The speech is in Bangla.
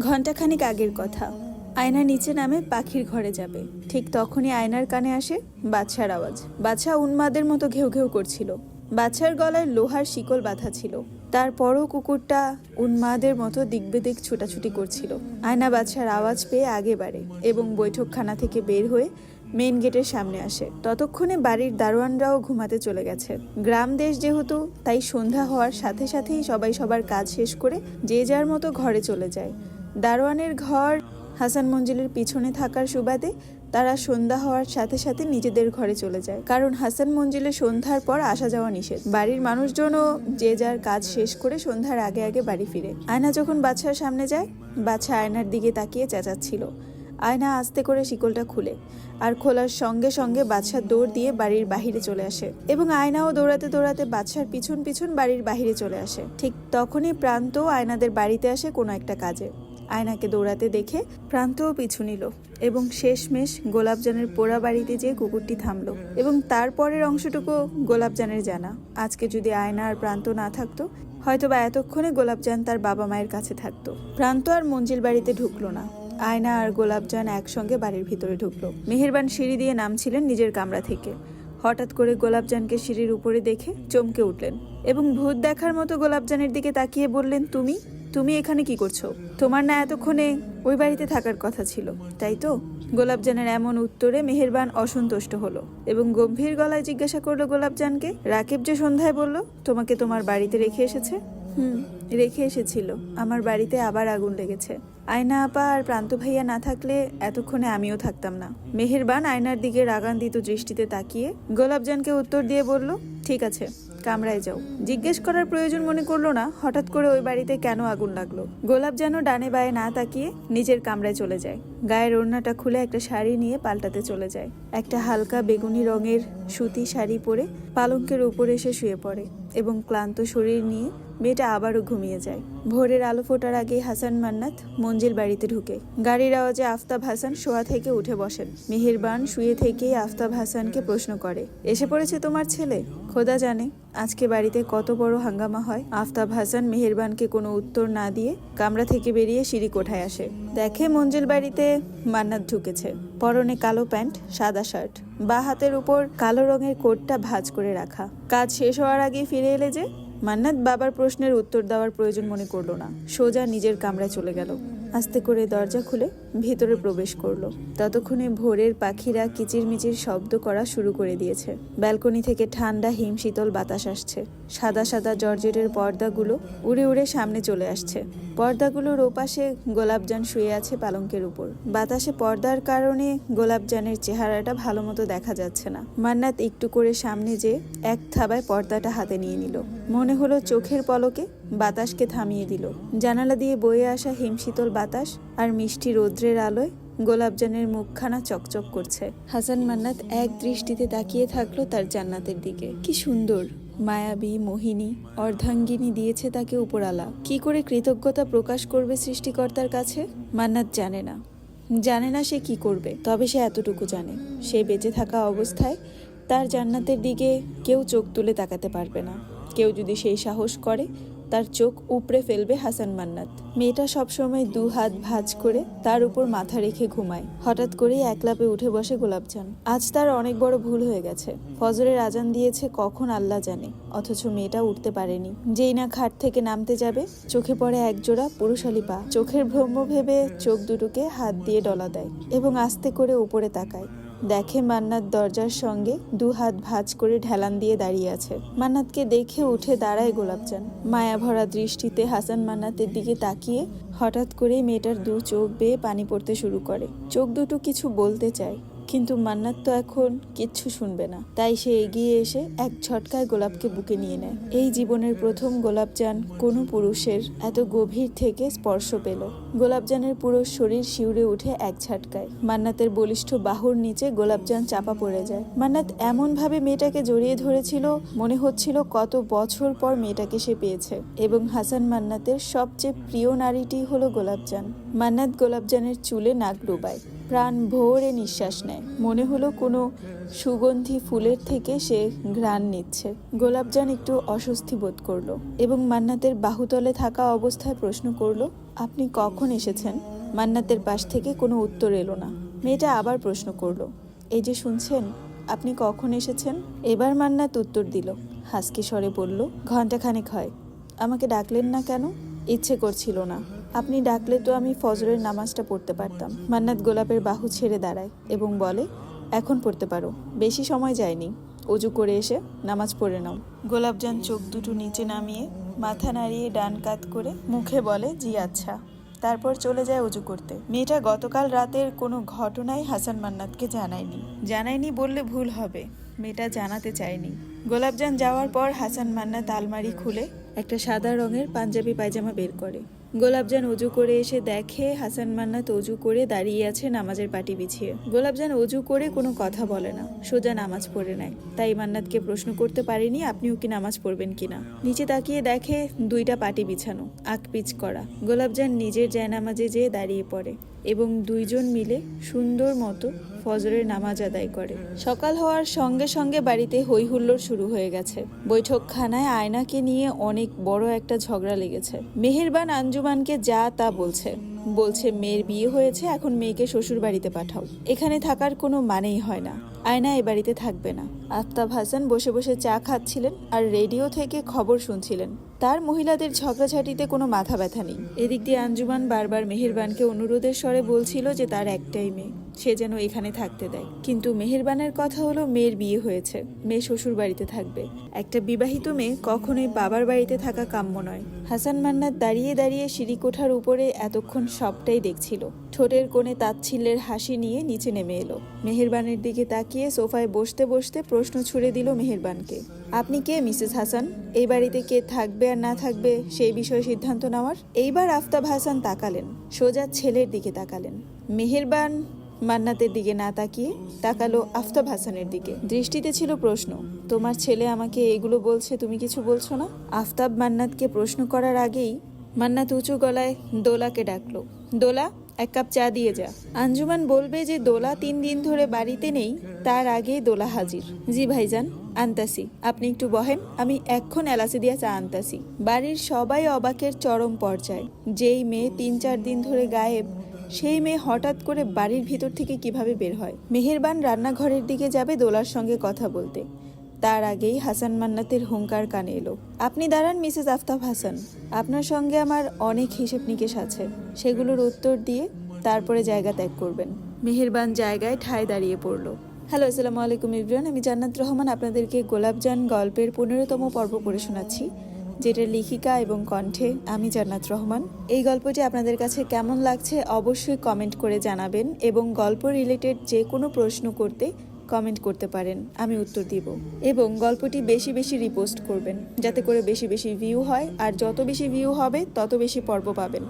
ঘণ্টাখানিক আগের কথা। আয়না নিচে নামে পাখির ঘরে যাবে, ঠিক তখনই আয়নার কানে আসে বাদশার আওয়াজ। বাদশা উন্মাদের মতো ঘেউ ঘেউ করছিল। বাদশার গলায় লোহার শিকল বাঁধা ছিল, তারপরও কুকুরটা উন্মাদের মতো দিক বেদিক ছুটাছুটি করছিল। আয়না বাদশার আওয়াজ পেয়ে আগে বাড়ে এবং বৈঠকখানা থেকে বের হয়ে মেইন গেটের সামনে আসে। ততক্ষণে বাড়ির দারোয়ানরাও ঘুমাতে চলে গেছে। গ্রাম দেশ যেহেতু, তাই সন্ধ্যা হওয়ার সাথে সাথেই সবাই সবার কাজ শেষ করে যে যার মতো ঘরে চলে যায়। দারোয়ানের ঘর হাসান মঞ্জিলের পিছনে থাকার সুবাদে তারা সন্ধ্যা হওয়ার সাথে সাথে নিজেদের ঘরে চলে যায়, কারণ হাসান মঞ্জিলে সন্ধ্যার পর আসা যাওয়া নিষেধ। বাড়ির মানুষজনও যে যার কাজ শেষ করে সন্ধ্যার আগে আগে বাড়ি ফিরে। আয়না যখন বাদশার সামনে যায়, বাদশা আয়নার দিকে তাকিয়ে চেঁচাচ্ছিল। আয়না আস্তে করে শিকলটা খুলে, আর খোলার সঙ্গে সঙ্গে বাদশা দৌড় দিয়ে বাড়ির বাহিরে চলে আসে এবং আয়নাও দৌড়াতে দৌড়াতে বাদশার পিছন পিছন বাড়ির বাহিরে চলে আসে। ঠিক তখনই প্রান্ত আয়নাদের বাড়িতে আসে কোনো একটা কাজে। আয়নাকে দৌড়াতে দেখে প্রান্তও পিছু নিল এবং শেষমেশ গোলাপজানের পোড়া বাড়িতে যেয়ে কুকুরটি থামলো। এবং তারপরের অংশটুকু গোলাপজানের জানা। আজকে যদি আয়না আর প্রান্ত না থাকতো, হয়তোবা এতক্ষণে গোলাপজান তার বাবা মায়ের কাছে থাকতো। প্রান্ত আর মঞ্জিল বাড়িতে ঢুকলো না। আয়না আর গোলাপজান একসঙ্গে বাড়ির ভিতরে ঢুকলো। মেহেরবান সিঁড়ি দিয়ে নামছিলেন নিজের কামরা থেকে। হঠাৎ করে গোলাপজানকে সিঁড়ির উপরে দেখে চমকে উঠলেন এবং ভূত দেখার মতো গোলাপজানের দিকে তাকিয়ে বললেন, তুমি তুমি এখানে কি করছো? তোমার না এতক্ষণে ওই বাড়িতে থাকার কথা ছিল, তাই তো? গোলাপজানের এমন উত্তরে মেহেরবান অসন্তুষ্ট হলো এবং গম্ভীর গলায় জিজ্ঞাসা করলো গোলাপজানকে, রাকিব যে সন্ধ্যায় বলল তোমাকে তোমার বাড়িতে রেখে এসেছে? রেখে এসেছিল। আমার বাড়িতে আবার আগুন লেগেছে। আয়না আপা আর প্রান্ত ভাইয়া না থাকলে এতক্ষণে আমিও থাকতাম না। মেহেরবান আয়নার দিকে রাগান্বিত দৃষ্টিতে তাকিয়ে গোলাপজানকে উত্তর দিয়ে বলল, ঠিক আছে, কামরায় যাও। জিজ্ঞেস করার প্রয়োজন মনে করলো না হঠাৎ করে ওই বাড়িতে কেন আগুন লাগলো। গোলাপজানও ডানে বায়ে না তাকিয়ে নিজের কামরায় চলে যায়। গায়ের ওড়নাটা খুলে একটা শাড়ি নিয়ে পাল্টাতে চলে যায়। একটা হালকা বেগুনি রঙের সুতি শাড়ি পরে পালঙ্কের উপরে এসে শুয়ে পড়ে এবং ক্লান্ত শরীর নিয়ে মেয়েটা আবারও ঘুমিয়ে যায়। ভোরের আলো ফোটার আগে হাসান মান্নাত মঞ্জিল বাড়িতে ঢুকে। গাড়ির আওয়াজে আফতাব হাসান শোয়া থেকে উঠে বসেন। মেহেরবান শুয়ে থেকেই আফতাব হাসানকে প্রশ্ন করে, এসে পড়েছে তোমার ছেলে? খোদা জানে আজকে বাড়িতে কত বড় হাঙ্গামা হয়। আফতাব হাসান মেহেরবানকে কোনো উত্তর না দিয়ে কামরা থেকে বেরিয়ে সিঁড়ি কোঠায় আসে। দেখে মঞ্জিল বাড়িতে মান্নাত ঢুকেছে। পরনে কালো প্যান্ট, সাদা শার্ট, বা হাতের উপর কালো রঙের কোটটা ভাঁজ করে রাখা। কাজ শেষ হওয়ার আগে ফিরে এলে যে? মান্নাত বাবার প্রশ্নের উত্তর দেওয়ার প্রয়োজন মনে করলো না। সোজা নিজের কামরায় চলে গেল। আস্তে করে দরজা খুলে ভিতরে প্রবেশ করলো। ততক্ষণে ভোরের পাখিরা কিচিরমিচির শব্দ করা শুরু করে দিয়েছে। ব্যালকনি থেকে ঠান্ডা হিমশীতল বাতাস আসছে। সাদা সাদা জর্জেটের পর্দাগুলো উড়ে উড়ে সামনে চলে আসছে। পর্দাগুলোর ওপাশে গোলাপজান শুয়ে আছে পালঙ্কের উপর। বাতাসে পর্দার কারণে গোলাপজানের চেহারাটা ভালো মতো দেখা যাচ্ছে না। মান্নাত একটু করে সামনে যেয়ে এক থাবায় পর্দাটা হাতে নিয়ে নিল। মনে হলো চোখের পলকে বাতাসকে থামিয়ে দিল। জানালা দিয়ে বয়ে আসা হিমশীতল বাতাস আর মিষ্টি রৌদ্রের আলোয় গোলাপজানের মুখখানা চকচক করছে। হাসান মান্নাত এক দৃষ্টিতে তাকিয়ে থাকলো তার জান্নাতের দিকে। কি সুন্দর, মায়াবী, মোহিনী, অর্ধাঙ্গিনী দিয়েছে তাকে উপরালা। কি করে কৃতজ্ঞতা প্রকাশ করবে সৃষ্টিকর্তার কাছে? মান্নাত জানে না সে কি করবে। তবে সে এতটুকু জানে, সে বেঁচে থাকা অবস্থায় তার জান্নাতের দিকে কেউ চোখ তুলে তাকাতে পারবে না। কেউ যদি সেই সাহস করে, তার চোখ উপড়ে ফেলবে হাসান মান্নাত। মেয়েটা সবসময় দু হাত ভাঁজ করে তার উপর মাথা রেখে ঘুমায়। হঠাৎ করেই একলাপে উঠে বসে গোলাপজান। আজ তার অনেক বড় ভুল হয়ে গেছে। ফজরের আজান দিয়েছে কখন আল্লাহ জানে, অথচ মেয়েটা উঠতে পারেনি। যেই না খাট থেকে নামতে যাবে, চোখে পড়ে একজোড়া পুরুষালী পা। চোখের ভ্রম ভেবে চোখ দুটোকে হাত দিয়ে ডলা দেয় এবং আস্তে করে উপরে তাকায়। দেখে মান্নাত দরজার সঙ্গে দু হাত ভাঁজ করে ঢেলান দিয়ে দাঁড়িয়ে আছে। মান্নাতকে দেখে উঠে দাঁড়ায় গোলাপজান। মায়া ভরা দৃষ্টিতে হাসান মান্নাতের দিকে তাকিয়ে হঠাৎ করে মেয়েটার দু চোখ বেয়ে পানি পড়তে শুরু করে। চোখ দুটো কিছু বলতে চায়, কিন্তু মান্নাত তো এখন কিচ্ছু শুনবে না। তাই সে এগিয়ে এসে এক ঝটকায় গোলাপকে বুকে নিয়ে নেয়। এই জীবনের প্রথম গোলাপজান কোনো পুরুষের এত গভীর থেকে স্পর্শ পেল। গোলাপজানের পুরো শরীর শিউরে উঠে এক ঝটকায়। মান্নাতের বলিষ্ঠ বাহুর নিচে গোলাপজান চাপা পড়ে যায়। মান্নাত এমন ভাবে মেয়েটাকে জড়িয়ে ধরেছিল, মনে হচ্ছিল কত বছর পর মেয়েটাকে সে পেয়েছে। এবং হাসান মান্নাতের সবচেয়ে প্রিয় নারীটি হলো গোলাপজান। মান্নাত গোলাপজানের চুলে নাক ডুবায়, প্রাণ ভরে নিঃশ্বাস নেয়। মনে হলো কোনো সুগন্ধি ফুলের থেকে সে ঘ্রাণ নিচ্ছে। গোলাপজান একটু অস্বস্তি বোধ করলো এবং মান্নাতের বাহুতলে থাকা অবস্থায় প্রশ্ন করলো, আপনি কখন এসেছেন? মান্নাতের পাশ থেকে কোনো উত্তর এলো না। মেয়েটা আবার প্রশ্ন করলো, এই যে শুনছেন, আপনি কখন এসেছেন? এবার মান্নাত উত্তর দিল, হাসকি স্বরে বলল, ঘণ্টাখানেক হয়। আমাকে ডাকলেন না কেন? ইচ্ছে করছিল না। আপনি ডাকলে তো আমি ফজরের নামাজটা পড়তে পারতাম। মান্নাত গোলাপের বাহু ছেড়ে দাঁড়ায় এবং বলে, এখন পড়তে পারো, বেশি সময় যায়নি। অজু করে এসে নামাজ পড়ে নাও। গোলাপজান চোখ দুটো নিচে নামিয়ে মাথা নাড়িয়ে ডান কাত করে মুখে বলে, জি আচ্ছা। তারপর চলে যায় অজু করতে। মেয়েটা গতকাল রাতের কোনো ঘটনাই হাসান মান্নাতকে জানায়নি বললে ভুল হবে। মেয়েটা জানাতে চায়নি। গোলাপজান যাওয়ার পর হাসান মান্নাত আলমারি খুলে একটা সাদা রঙের পাঞ্জাবি পায়জামা বের করে। গোলাপজান অজু করে এসে দেখে হাসান মান্নাত অজু করে দাঁড়িয়ে আছে নামাজের পাটি বিছিয়ে। গোলাপজান অজু করে কোনো কথা বলে না, সোজা নামাজ পড়ে নেয়। তাই মান্নাতকে প্রশ্ন করতে পারেনি আপনিও কি নামাজ পড়বেন কিনা। নিচে তাকিয়ে দেখে দুইটা পাটি বিছানো, আকপিচ করা। গোলাপজান নিজের জায়নামাজে যেয়ে দাঁড়িয়ে পড়ে এবং দুইজন মিলে সুন্দর মতো ফজরের নামাজ আদায় করে। সকাল হওয়ার সঙ্গে সঙ্গে বাড়িতে হই হুল্লোড় শুরু হয়ে গেছে। বৈঠকখানায় আয়নাকে নিয়ে অনেক বড় একটা ঝগড়া লেগেছে। মেহেরবান আঞ্জুমানকে যা তা বলছে মেয়ের বিয়ে হয়েছে, এখন মেয়েকে শ্বশুর বাড়িতে পাঠাও। এখানে থাকার কোনো মানেই হয় না। আয়না এ বাড়িতে থাকবে না। আফতাব হাসান বসে বসে চা খাচ্ছিলেন আর রেডিও থেকে খবর শুনছিলেন। তার মহিলাদের ঝগড়াঝাটিতে কোনো মাথা ব্যথা নেই। এদিক দিয়ে আঞ্জুমান বারবার মেহেরবানকে অনুরোধের স্বরে বলছিল যে তার একটাই মেয়ে, সে যেন এখানে থাকতে দেয়। কিন্তু মেহেরবানের কথা হলো মেয়ের বিয়ে হয়েছে, মেয়ে শ্বশুর বাড়িতে থাকবে। একটা বিবাহিত মেয়ে কখনোই বাবার বাড়িতে থাকা কাম্য নয়। হাসান মান্নাত দাঁড়িয়ে দাঁড়িয়ে সিঁড়ি কোঠার উপরে এতক্ষণ সবটাই দেখছিল। ঠোঁটের কোণে তাচ্ছিল্যের হাসি নিয়ে নিচে নেমে এলো। মেহেরবানের দিকে তাকিয়ে সোফায় বসতে বসতে প্রশ্ন ছুড়ে দিল মেহেরবানকে, আপনি কে মিসেস হাসান? এই বাড়িতে কে থাকবে আর না থাকবে সেই বিষয়ে সিদ্ধান্ত নেওয়ার? এইবার আফতাব হাসান তাকালেন, সোজা ছেলের দিকে তাকালেন। মেহেরবান মান্নাতের দিকে না তাকিয়ে তাকালো আফতাব হাসানের দিকে। দৃষ্টিতে ছিল প্রশ্ন, তোমার ছেলে আমাকে এগুলো বলছে, তুমি কিছু বলছো না? আফতাব মান্নাতকে প্রশ্ন করার আগেই মান্নাত উঁচু গলায় দোলাকে ডাকলো, দোলা, এক কাপ চা দিয়ে যা। আঞ্জুমান বলবে যে দোলা 3 দিন ধরে বাড়িতে নেই, তার আগেই দোলা হাজির। জি ভাইজান, আনতাসি, আপনি একটু বহেন, আমি এক্ষণ এলাচি দিয়া চা আনতাসি। বাড়ির সবাই অবাকের চরম পর্যায়ে। যেই মেয়ে 3-4 দিন ধরে গায়েব, সেই মেয়ে হঠাৎ করে বাড়ির ভিতর থেকে কিভাবে বের হয়? মেহেরবান রান্নাঘরের দিকে যাবে দোলার সঙ্গে কথা বলতে, তার আগেই হাসান মান্নাতের হুঙ্কার কানে এলো, আপনি দাঁড়ান মিসেস আফতাব হাসান, আপনার সঙ্গে আমার অনেক হিসেব নিকেশ আছে, সেগুলোর উত্তর দিয়ে তারপরে জায়গা ত্যাগ করবেন। মেহেরবান জায়গায় ঠায় দাঁড়িয়ে পড়ল। হ্যালো, আসসালামু আলাইকুম এভরিওয়ান, আমি জান্নাত রহমান আপনাদেরকে গোলাপজান গল্পের 15তম পর্ব পড়ে শোনাচ্ছি, যেটার লেখিকা এবং কণ্ঠে আমি জান্নাত রহমান। এই গল্পটি আপনাদের কাছে কেমন লাগছে অবশ্যই কমেন্ট করে জানাবেন এবং গল্প রিলেটেড যে কোনো প্রশ্ন করতে কমেন্ট করতে পারেন, আমি উত্তর দিব। এবং গল্পটি বেশি বেশি রিপোস্ট করবেন যাতে করে বেশি বেশি ভিউ হয়, আর যত বেশি ভিউ হবে তত বেশি পর্ব পাবেন।